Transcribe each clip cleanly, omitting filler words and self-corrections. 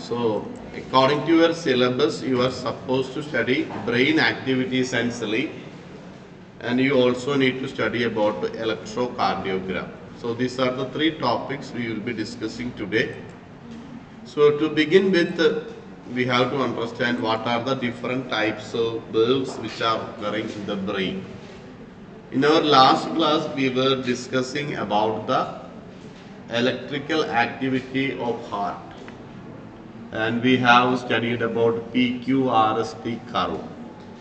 So, according to your syllabus, you are supposed to study brain activities and sleep, and you also need to study about the electrocardiogram. So, these are the three topics we will be discussing today. So, to begin with, we have to understand what are the different types of waves which are occurring in the brain. In our last class, we were discussing about the electrical activity of heart, and we have studied about PQRST curve,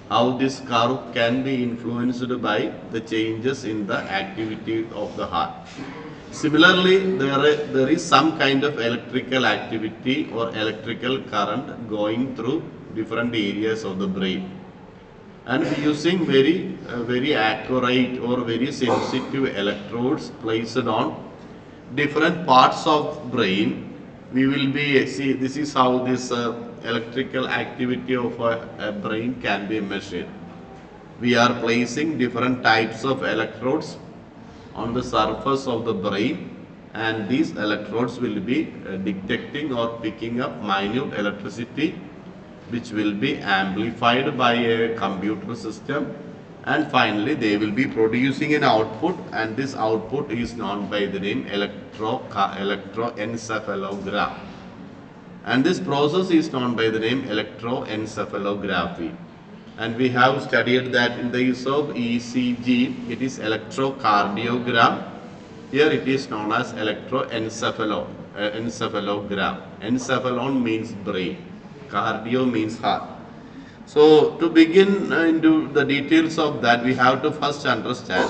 how this curve can be influenced by the changes in the activity of the heart. Similarly, there is some kind of electrical activity or electrical current going through different areas of the brain, and using very accurate or very sensitive electrodes placed on different parts of brain, we will be see this is how this electrical activity of a brain can be measured. We are placing different types of electrodes on the surface of the brain, and these electrodes will be detecting or picking up minute electricity, which will be amplified by a computer system, and finally they will be producing an output, and this output is known by the name electroencephalogram, and this process is known by the name electroencephalography. And we have studied that in the use of ECG, it is electrocardiogram. Here it is known as electroencephalogram. Encephalon means brain, cardio means heart. So to begin into the details of that, we have to first understand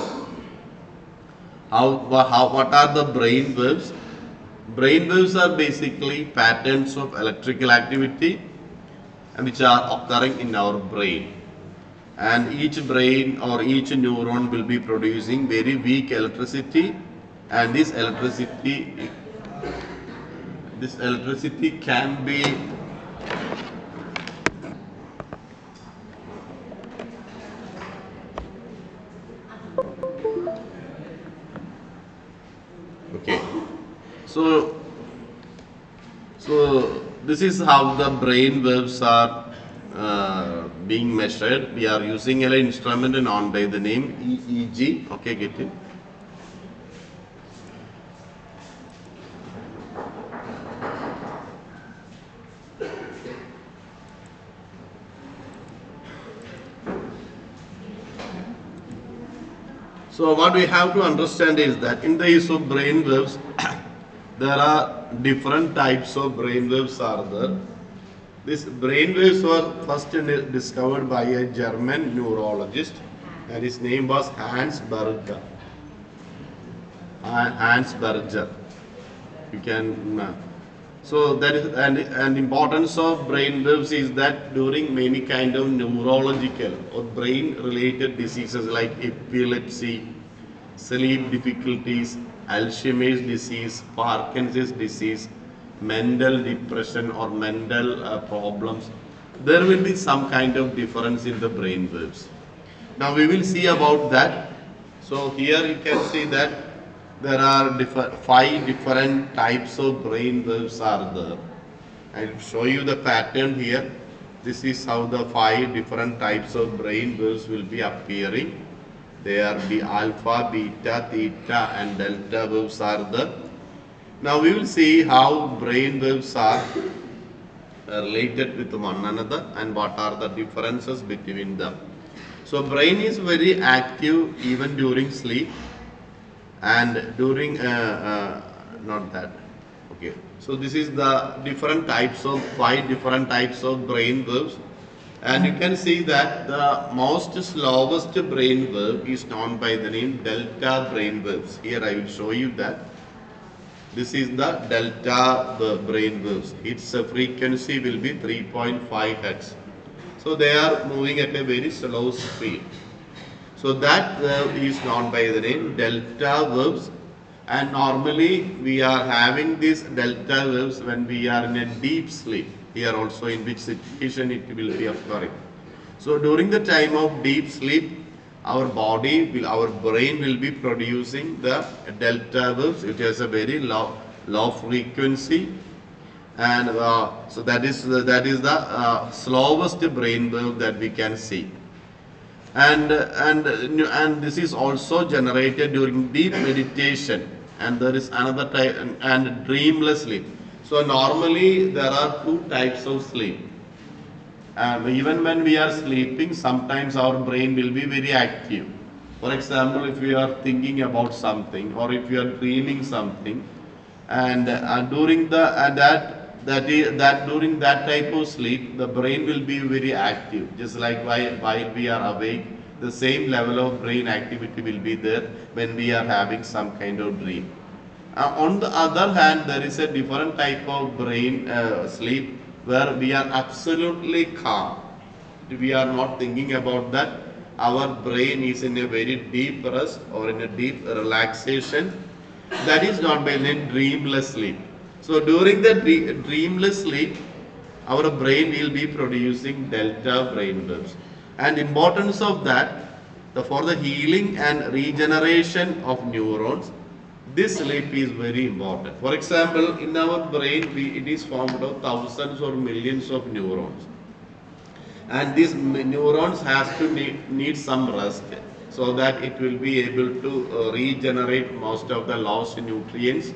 what are the brain waves. Brain waves are basically patterns of electrical activity which are occurring in our brain, and each brain or each neuron will be producing very weak electricity, and this electricity can be okay. So this is how the brain waves are being measured. We are using an instrument known by the name EEG. Okay, get it? So what we have to understand is that in the use of brain waves, there are different types of brain waves are there. These brain waves were first discovered by a German neurologist, and his name was Hans Berger. Hans Berger. You can so that is and importance of brain waves is that during many kind of neurological or brain related diseases like epilepsy, sleep difficulties, Alzheimer's disease, Parkinson's disease, mental depression or mental problems, there will be some kind of difference in the brain waves. Now we will see about that. So here you can see that there are 5 different types of brain waves are there. I will show you the pattern here. This is how the 5 different types of brain waves will be appearing. They are the alpha, beta, theta and delta waves are there. Now we will see how brain waves are related with one another and what are the differences between them. So brain is very active even during sleep and during not that. Okay. So this is the different types of 5 different types of brain waves, and you can see that the most slowest brain wave is known by the name delta brain waves. Here I will show you that. This is the delta brain waves. Its frequency will be 3.5 Hz. So they are moving at a very slow speed. So that wave is known by the name delta waves, and normally we are having these delta waves when we are in a deep sleep. Here also in which situation it will be occurring. So during the time of deep sleep, our brain will be producing the delta waves. It has a very low frequency, and so that is the slowest brain wave that we can see. And this is also generated during deep meditation, and there is another type, and dreamless sleep. So normally there are two types of sleep. Even when we are sleeping, sometimes our brain will be very active. For example, if we are thinking about something, or if you are dreaming something, and during the that during that type of sleep, the brain will be very active. Just like while we are awake, the same level of brain activity will be there when we are having some kind of dream. On the other hand, there is a different type of brain sleep where we are absolutely calm. We are not thinking about that. Our brain is in a very deep rest or in a deep relaxation. That is not by the dreamless sleep. So during the dreamless sleep, our brain will be producing delta brain waves. And importance of that, for the healing and regeneration of neurons, this sleep is very important. For example, in our brain, it is formed of thousands or millions of neurons, and these neurons has to need some rest so that it will be able to regenerate most of the lost nutrients.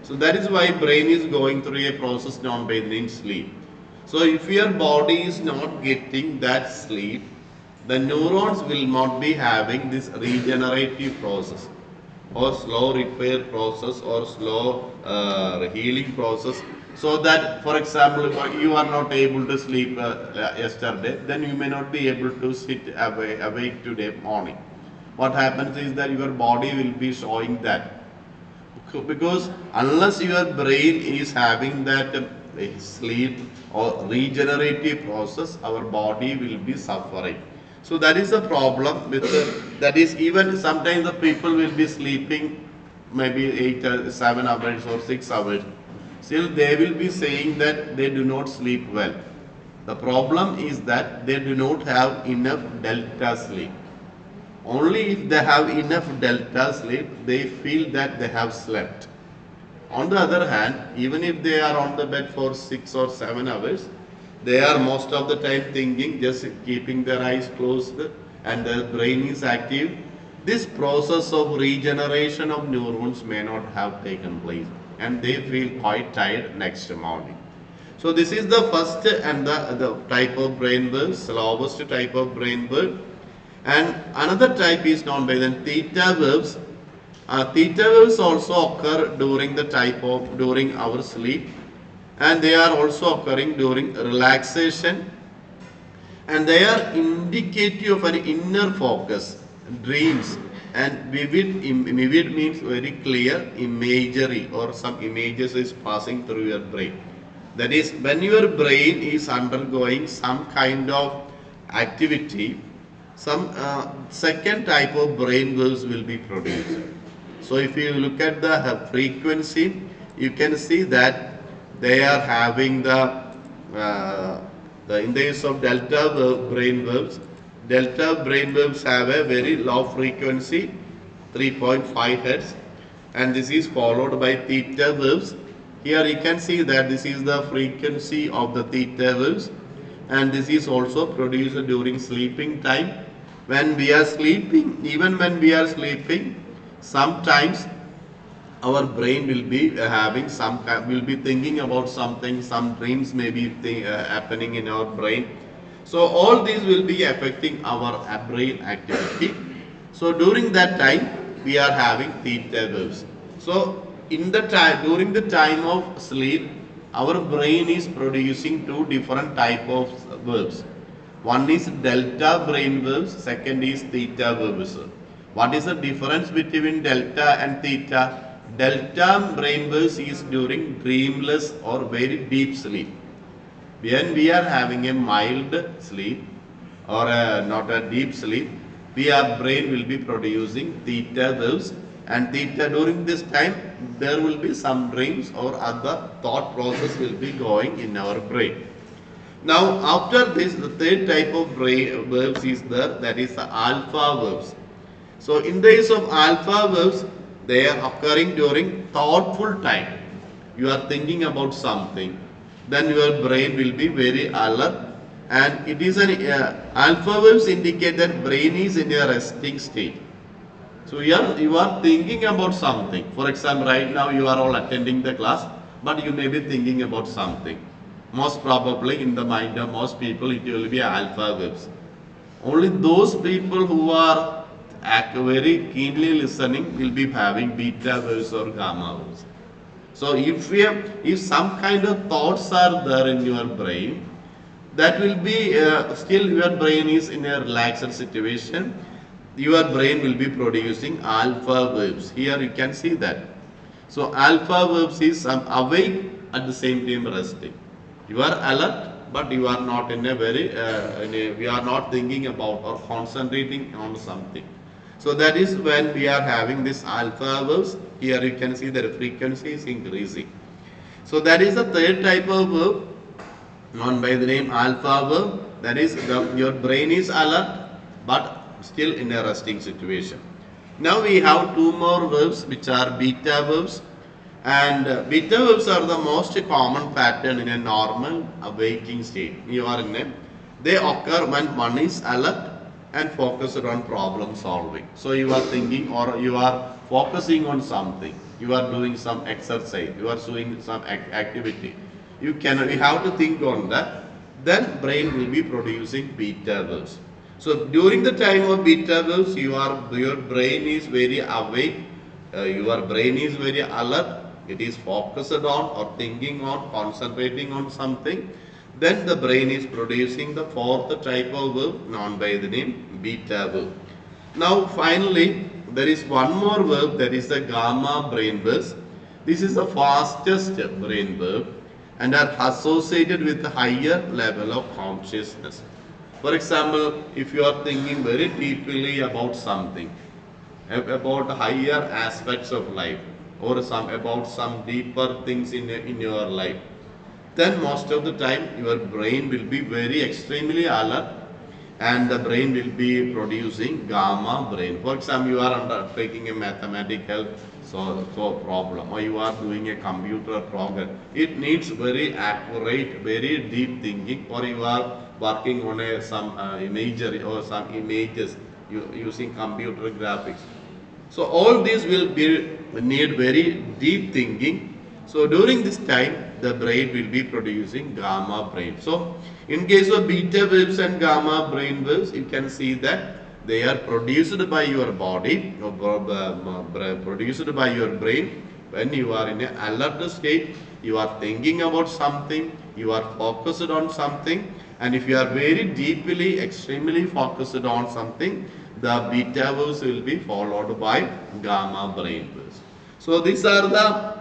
So that is why brain is going through a process known by the name sleep. So if your body is not getting that sleep, the neurons will not be having this regenerative process, or slow repair process, or slow healing process. So that, for example, if you are not able to sleep yesterday, then you may not be able to sit awake today morning. What happens is that your body will be showing that, because unless your brain is having that sleep or regenerative process, our body will be suffering. So that is the problem with that is, even sometimes the people will be sleeping maybe 7 hours or 6 hours. Still they will be saying that they do not sleep well. The problem is that they do not have enough delta sleep. Only if they have enough delta sleep, they feel that they have slept. On the other hand, even if they are on the bed for 6 or 7 hours, they are most of the time thinking, just keeping their eyes closed, and their brain is active. This process of regeneration of neurons may not have taken place, and they feel quite tired next morning. So this is the first and the type of brain wave, slowest type of brain wave. And another type is known by the theta waves. Theta waves also occur during our sleep, and they are also occurring during relaxation, and they are indicative of an inner focus, dreams, and vivid means very clear imagery, or some images is passing through your brain. That is, when your brain is undergoing some kind of activity, some second type of brain waves will be produced. So if you look at the frequency, you can see that they are having in the case of delta brain waves. Delta brain waves have a very low frequency, 3.5 Hz, and this is followed by theta waves. Here you can see that this is the frequency of the theta waves, and this is also produced during sleeping time. When we are sleeping, even when we are sleeping, sometimes our brain will be will be thinking about something. Some dreams may be happening in our brain. So all these will be affecting our brain activity. So during that time, we are having theta waves. So during the time of sleep, our brain is producing two different type of waves. One is delta brain waves, second is theta waves. What is the difference between delta and theta? Delta brain waves is during dreamless or very deep sleep. When we are having a mild sleep, or not a deep sleep, our brain will be producing theta waves, and theta, during this time there will be some dreams or other thought process will be going in our brain. Now after this, the third type of brain waves is there, that is the alpha waves. So in the case of alpha waves, they are occurring during thoughtful time. You are thinking about something, then your brain will be very alert, and it is an alpha waves indicate that brain is in a resting state. So you are thinking about something. For example, right now you are all attending the class, but you may be thinking about something. Most probably in the mind of most people it will be alpha waves. Only those people who are very keenly listening will be having beta waves or gamma waves. So if some kind of thoughts are there in your brain, that will be still your brain is in a relaxed situation. Your brain will be producing alpha waves. Here you can see that. So alpha waves is awake at the same time resting. You are alert, but you are not in a very we are not thinking about or concentrating on something. So that is when we are having this alpha waves. Here you can see that the frequency is increasing. So that is the third type of wave known by the name alpha wave. That is your brain is alert but still in a resting situation. Now we have two more waves which are beta waves, and beta waves are the most common pattern in a normal awaking state. They occur when one is alert and focused on problem solving. So you are thinking or you are focusing on something. You are doing some exercise. You are doing some activity. You have to think on that. Then brain will be producing beta waves. So during the time of beta waves, your brain is very awake. Your brain is very alert. It is focused on or thinking on, concentrating on something. Then the brain is producing the fourth type of wave known by the name beta wave. Now finally, there is one more wave, that is the gamma brain waves. This is the fastest brain wave and are associated with a higher level of consciousness. For example, if you are thinking very deeply about something, about higher aspects of life, or about some deeper things in your life, then most of the time your brain will be very extremely alert and the brain will be producing gamma brain. For example, you are undertaking a mathematical problem or you are doing a computer program. It needs very accurate, very deep thinking, or you are working on some imagery or some images using computer graphics. So all these will need very deep thinking. So during this time, the brain will be producing gamma brain. So in case of beta waves and gamma brain waves, you can see that they are produced by your body, or produced by your brain. When you are in an alert state, you are thinking about something, you are focused on something, and if you are very deeply, extremely focused on something, the beta waves will be followed by gamma brain waves. So these are the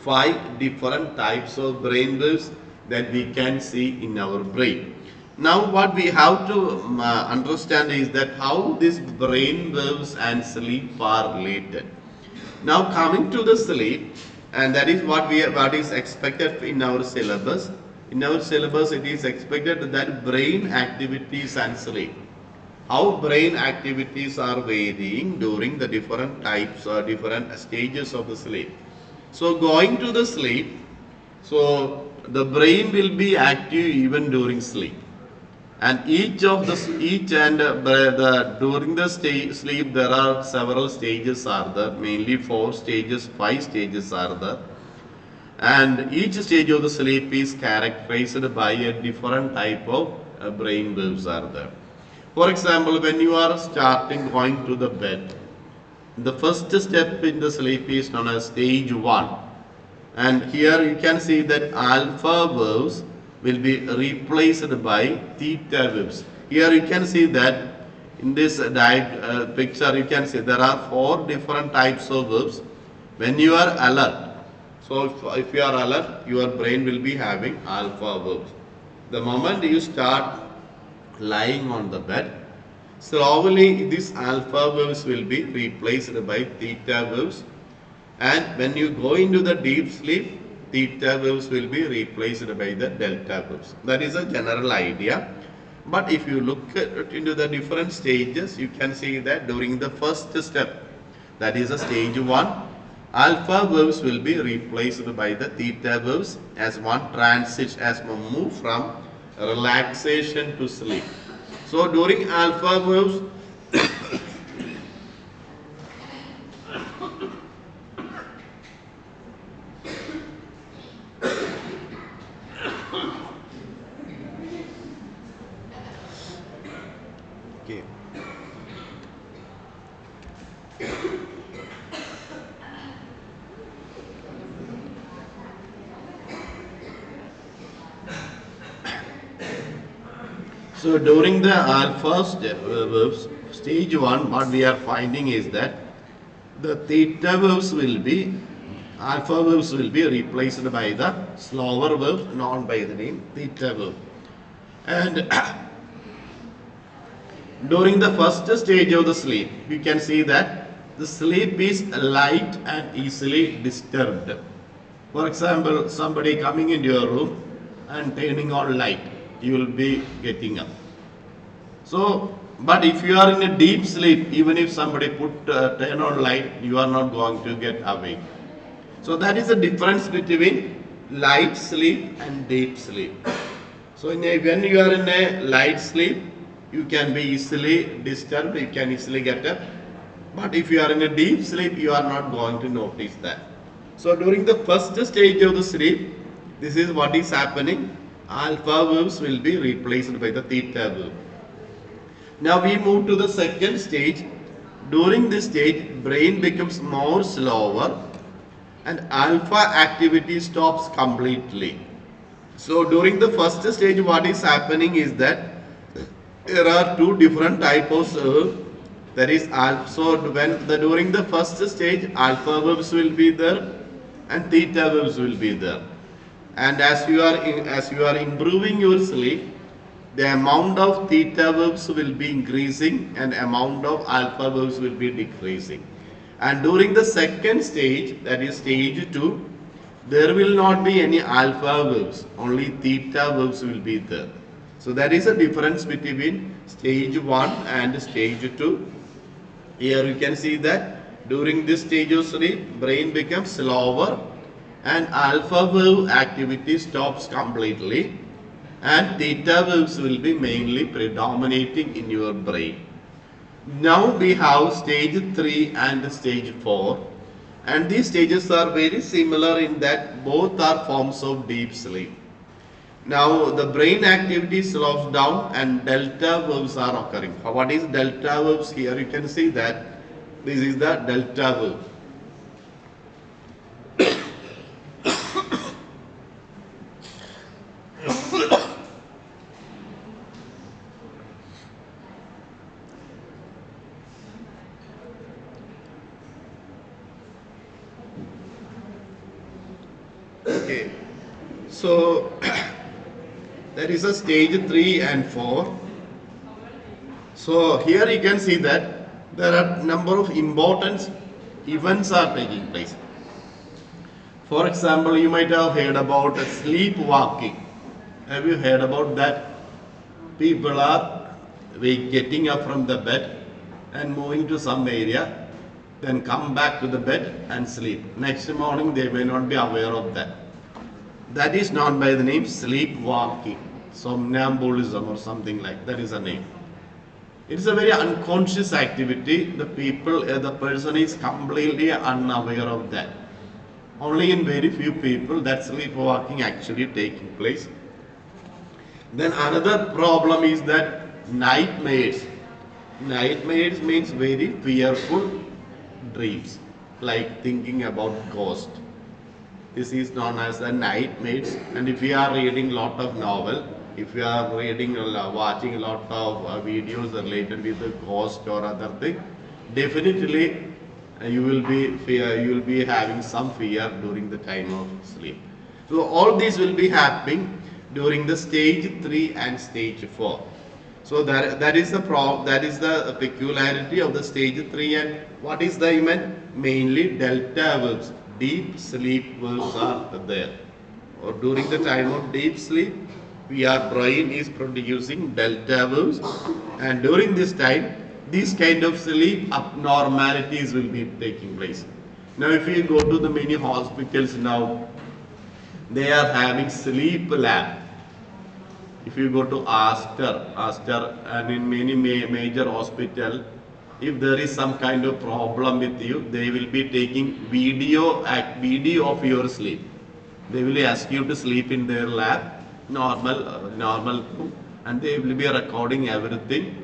5 different types of brain waves that we can see in our brain. Now what we have to understand is that how these brain waves and sleep are related. Now coming to the sleep, and that is what is expected in our syllabus. In our syllabus it is expected that brain activities and sleep. How brain activities are varying during the different types or different stages of the sleep. So going to the sleep, so the brain will be active even during sleep, and during the sleep there are several stages are there, mainly 4 stages, 5 stages are there, and each stage of the sleep is characterized by a different type of brain waves are there. For example, when you are starting going to the bed, the first step in the sleep is known as stage 1, and here you can see that alpha waves will be replaced by theta waves. Here you can see that in this picture you can see there are 4 different types of waves when you are alert. So if you are alert, your brain will be having alpha waves. The moment you start lying on the bed, slowly these alpha waves will be replaced by theta waves, and when you go into the deep sleep, theta waves will be replaced by the delta waves. That is a general idea. But if you look into the different stages, you can see that during the first step, that is a stage 1, alpha verbs will be replaced by the theta verbs as one transit as one move from relaxation to sleep. So during alpha verbs, okay. So during the alpha verbs, stage 1, what we are finding is that the theta verbs will be, alpha verbs will be replaced by the slower verbs known by the name theta verb. And during the first stage of the sleep, we can see that the sleep is light and easily disturbed. For example, somebody coming into your room and turning on light, you will be getting up. So, but if you are in a deep sleep, even if somebody turn on light, you are not going to get awake. So that is the difference between light sleep and deep sleep. So when you are in a light sleep, you can be easily disturbed, you can easily get up. But if you are in a deep sleep, you are not going to notice that. So during the first stage of the sleep, this is what is happening. Alpha verbs will be replaced by the theta verb. Now we move to the second stage. During this stage, brain becomes more slower and alpha activity stops completely. So during the first stage, what is happening is that there are two different types of that is alpha. So during the first stage, alpha verbs will be there and theta verbs will be there. And as you are improving your sleep, the amount of theta verbs will be increasing and amount of alpha verbs will be decreasing. And during the second stage, that is stage 2, there will not be any alpha verbs, only theta verbs will be there. So there is a difference between stage 1 and stage 2. Here you can see that during this stage of sleep, brain becomes slower and alpha verb activity stops completely and theta verbs will be mainly predominating in your brain. Now we have stage 3 and stage 4, and these stages are very similar in that both are forms of deep sleep. Now the brain activity slows down and delta verbs are occurring. What is delta verbs? Here you can see that this is the delta verb. Okay, so there is a stage 3 and 4. So here you can see that there are number of important events are taking place. For example, you might have heard about sleepwalking. Have you heard about that? People are getting up from the bed and moving to some area, then come back to the bed and sleep. Next morning they may not be aware of that. That is known by the name sleepwalking, somnambulism or something like that is a name. It is a very unconscious activity. The person is completely unaware of that. Only in very few people that sleepwalking actually taking place. Then another problem is that nightmares. Nightmares means very fearful dreams, like thinking about ghost. This is known as the nightmares. And if you are reading lot of novel, if you are reading, watching a lot of videos related with the ghost or other thing, definitely you will be having some fear during the time of sleep. So all these will be happening during the stage 3 and stage 4. So that is the peculiarity of the stage 3. And what is the event? Mainly delta verbs. Deep sleep verbs are there. Or during the time of deep sleep, our brain is producing delta verbs, and during this time, these kind of sleep abnormalities will be taking place. Now, if you go to the many hospitals now, they are having sleep lab. If you go to Aster, and in many major hospital, if there is some kind of problem with you, they will be taking video of your sleep. They will ask you to sleep in their lab, normal, and they will be recording everything,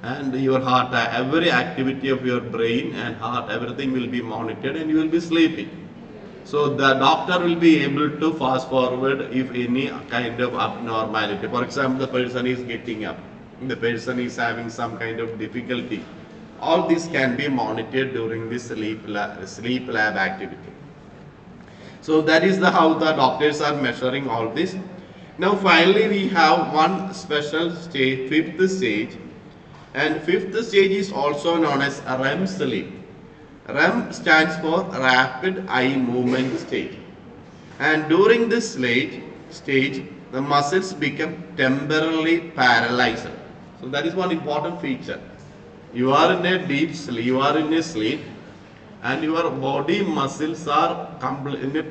and your heart, every activity of your brain and heart, everything will be monitored, and you will be sleeping. So the doctor will be able to fast forward if any kind of abnormality. For example, the person is getting up, the person is having some kind of difficulty. All this can be monitored during this sleep lab activity. So that is the how the doctors are measuring all this. Now finally we have one special stage, fifth stage, and fifth stage is also known as REM sleep. REM stands for rapid eye movement stage. And during this stage, the muscles become temporarily paralyzed. So that is one important feature. You are in a deep sleep, you are in a sleep, and your body muscles are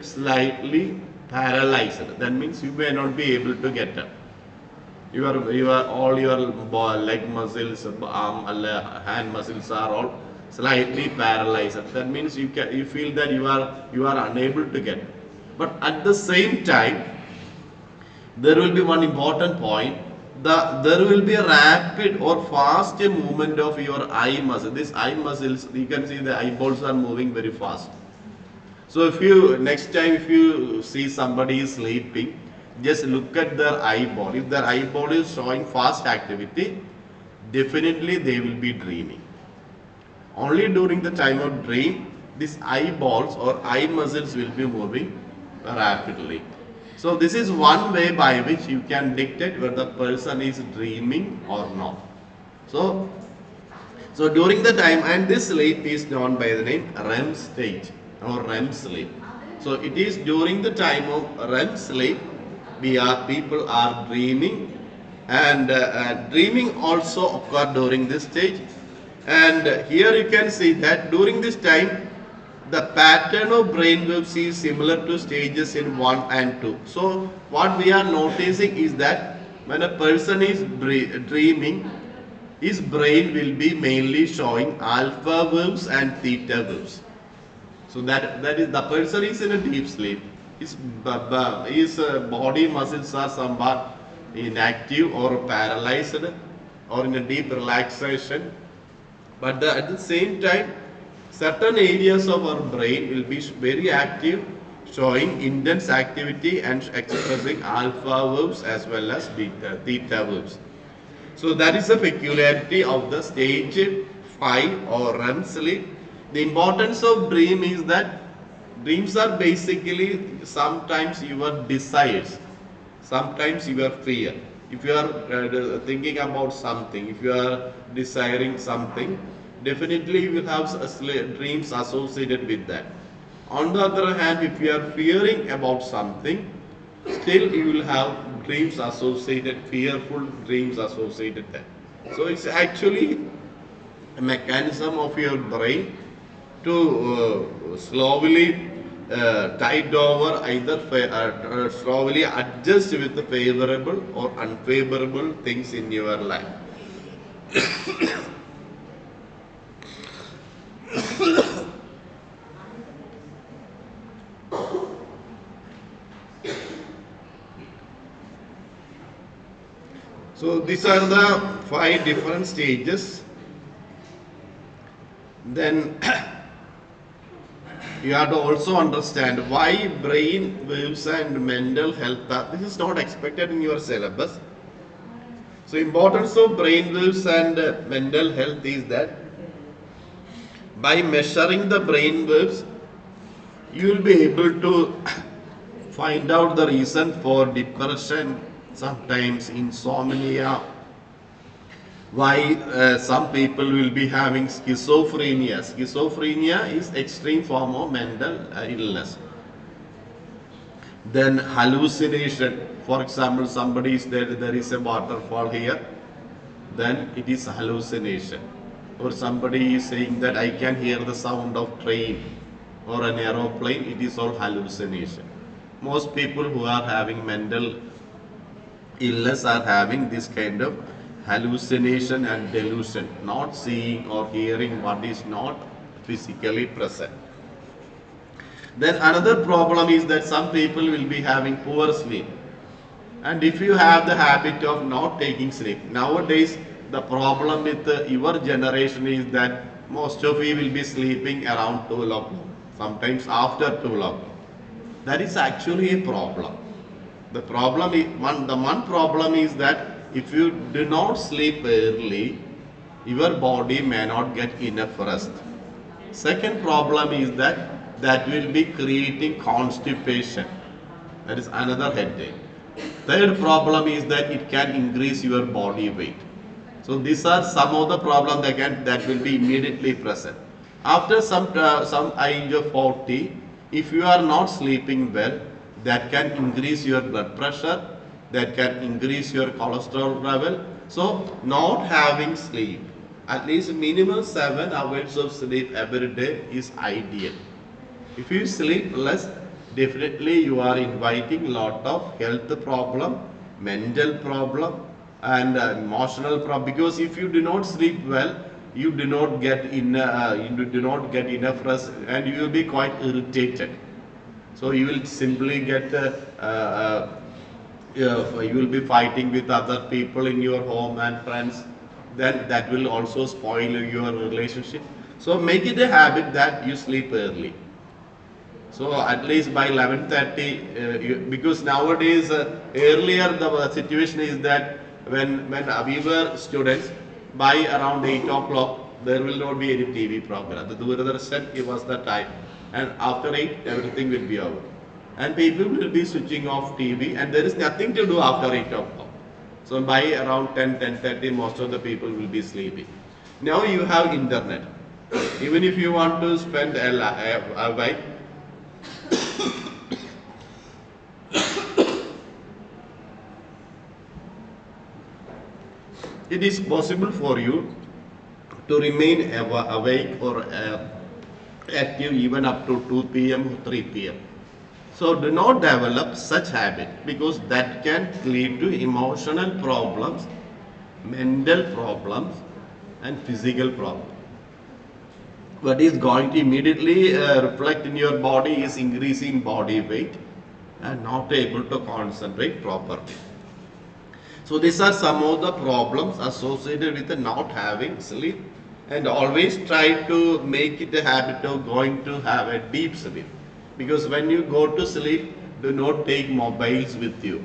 slightly paralyzed. That means you may not be able to get up. All your leg muscles, arm, hand muscles are all slightly paralyzed. That means you feel that you are unable to get. But at the same time, there will be one important point. There will be a rapid or fast movement of your eye muscle. These eye muscles, you can see the eyeballs are moving very fast. So if you next time if you see somebody is sleeping, just look at their eyeball. If their eyeball is showing fast activity, definitely they will be dreaming. Only during the time of dream, these eyeballs or eye muscles will be moving rapidly. So this is one way by which you can dictate whether the person is dreaming or not. So during the time, and this sleep is known by the name REM stage or REM sleep. So it is during the time of REM sleep, people are dreaming, and dreaming also occur during this stage. And here you can see that during this time, the pattern of brain waves is similar to stages in 1 and 2. So what we are noticing is that when a person is dreaming, his brain will be mainly showing alpha waves and theta waves. So that is the person is in a deep sleep. His body muscles are somewhat inactive or paralyzed or in a deep relaxation. But at the same time, certain areas of our brain will be very active, showing intense activity and expressing alpha waves as well as theta waves. So that is the peculiarity of the stage 5 or REM sleep. The importance of dream is that dreams are basically sometimes your desires, sometimes your fear. If you are thinking about something, if you are desiring something, definitely you will have dreams associated with that. On the other hand, if you are fearing about something, still you will have dreams associated, fearful dreams associated there. So it's actually a mechanism of your brain to slowly tide over, either slowly adjust with the favorable or unfavorable things in your life. So these are the 5 different stages. Then you have to also understand why brain waves and mental health this is not expected in your syllabus. So importance of brain waves and mental health is that by measuring the brain waves, you will be able to find out the reason for depression, sometimes insomnia, why some people will be having schizophrenia. Schizophrenia is extreme form of mental illness. Then hallucination. For example, somebody is there is a waterfall here, then it is hallucination. Or somebody is saying that I can hear the sound of train. or an aeroplane, it is all hallucination. Most people who are having mental illness are having this kind of hallucination and delusion, not seeing or hearing what is not physically present. Then another problem is that some people will be having poor sleep. And if you have the habit of not taking sleep, nowadays the problem with your generation is that most of you will be sleeping around 12 o'clock, sometimes after 12 o'clock. That is actually a problem. The one problem is that if you do not sleep early, your body may not get enough rest. Second problem is that will be creating constipation. That is another headache. Third problem is that it can increase your body weight. So these are some of the problems that will be immediately present. After some age of 40, if you are not sleeping well, that can increase your blood pressure, that can increase your cholesterol level. So not having sleep, at least minimum 7 hours of sleep every day is ideal. If you sleep less, definitely you are inviting lot of health problem, mental problem, and emotional problem. Because if you do not sleep well, you do not get enough rest, and you will be quite irritated. So you will simply get you will be fighting with other people in your home and friends. Then that will also spoil your relationship. So make it a habit that you sleep early. So at least by 11:30, because nowadays earlier the situation is that when we were students, by around 8 o'clock there will not be any TV program. The Doordarshan, it was the time, and after 8 everything will be over, and people will be switching off TV, and there is nothing to do after 8 o'clock. So by around 10:30, most of the people will be sleeping. Now you have internet. Even if you want to spend a while, it is possible for you to remain awake or active even up to 2 p.m. or 3 p.m. So do not develop such habit, because that can lead to emotional problems, mental problems, and physical problems. What is going to immediately reflect in your body is increasing body weight and not able to concentrate properly. So these are some of the problems associated with not having sleep, and always try to make it a habit of going to have a deep sleep, because when you go to sleep, do not take mobiles with you.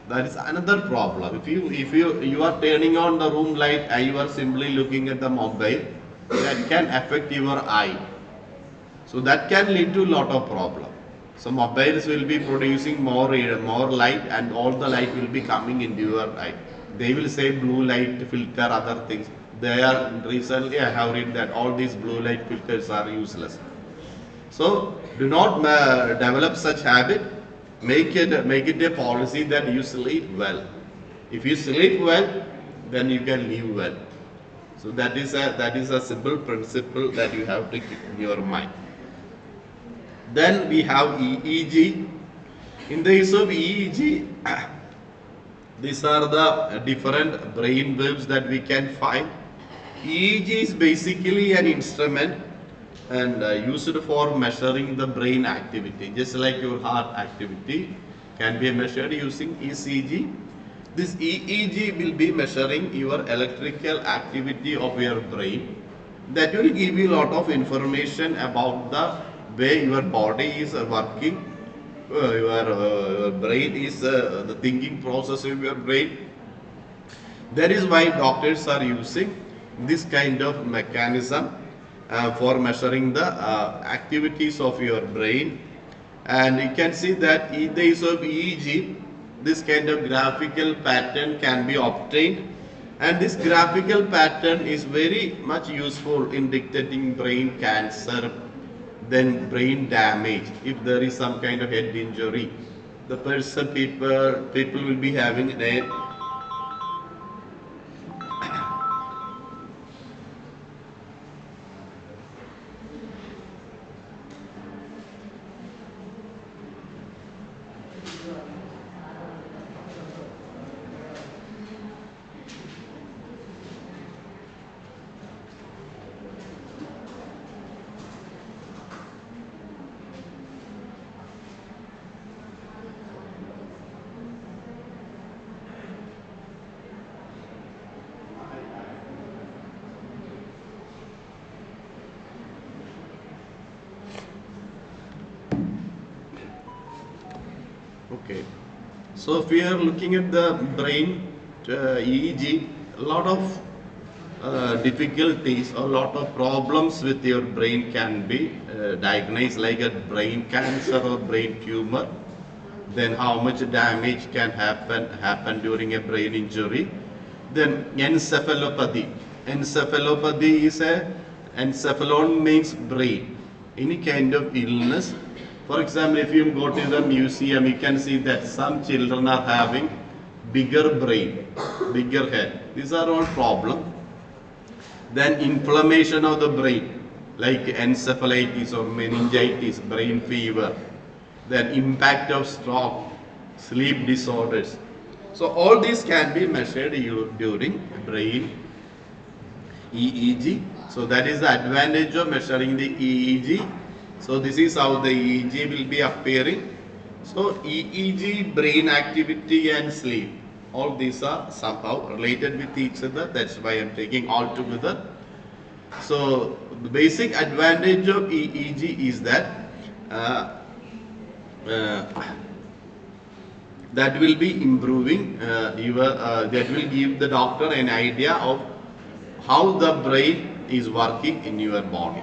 That is another problem. If you are turning on the room light and you are simply looking at the mobile, that can affect your eye. So that can lead to a lot of problem. So mobiles will be producing more light, and all the light will be coming into your eye. They will say blue light filter, other things. They are recently I have read that all these blue light filters are useless. So do not develop such habit. Make it a policy that you sleep well. If you sleep well, then you can live well. So that is a simple principle that you have to keep in your mind. Then we have EEG. In the case of EEG, these are the different brain waves that we can find. EEG is basically an instrument and used for measuring the brain activity, just like your heart activity can be measured using ECG. This EEG will be measuring your electrical activity of your brain. That will give you a lot of information about the way your body is working, your brain is the thinking process of your brain. That is why doctors are using this kind of mechanism for measuring the activities of your brain. And you can see that in the case of EEG, this kind of graphical pattern can be obtained, and this graphical pattern is very much useful in detecting brain cancer, then brain damage. If there is some kind of head injury, the people will be having a So if we are looking at the brain EEG, a lot of difficulties, a lot of problems with your brain can be diagnosed, like a brain cancer or brain tumor. Then how much damage can happen during a brain injury. Then encephalopathy. Encephalopathy is a encephalon means brain. Any kind of illness. For example, if you go to the museum, you can see that some children are having bigger brain, bigger head. These are all problems. Then inflammation of the brain, like encephalitis or meningitis, brain fever. Then impact of stroke, sleep disorders. So all these can be measured during brain EEG. So that is the advantage of measuring the EEG. So this is how the EEG will be appearing. So EEG, brain activity and sleep, all these are somehow related with each other. That's why I'm taking all together. So the basic advantage of EEG is that that will be improving that will give the doctor an idea of how the brain is working in your body.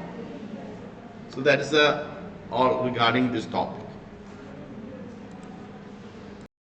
So that is all regarding this topic.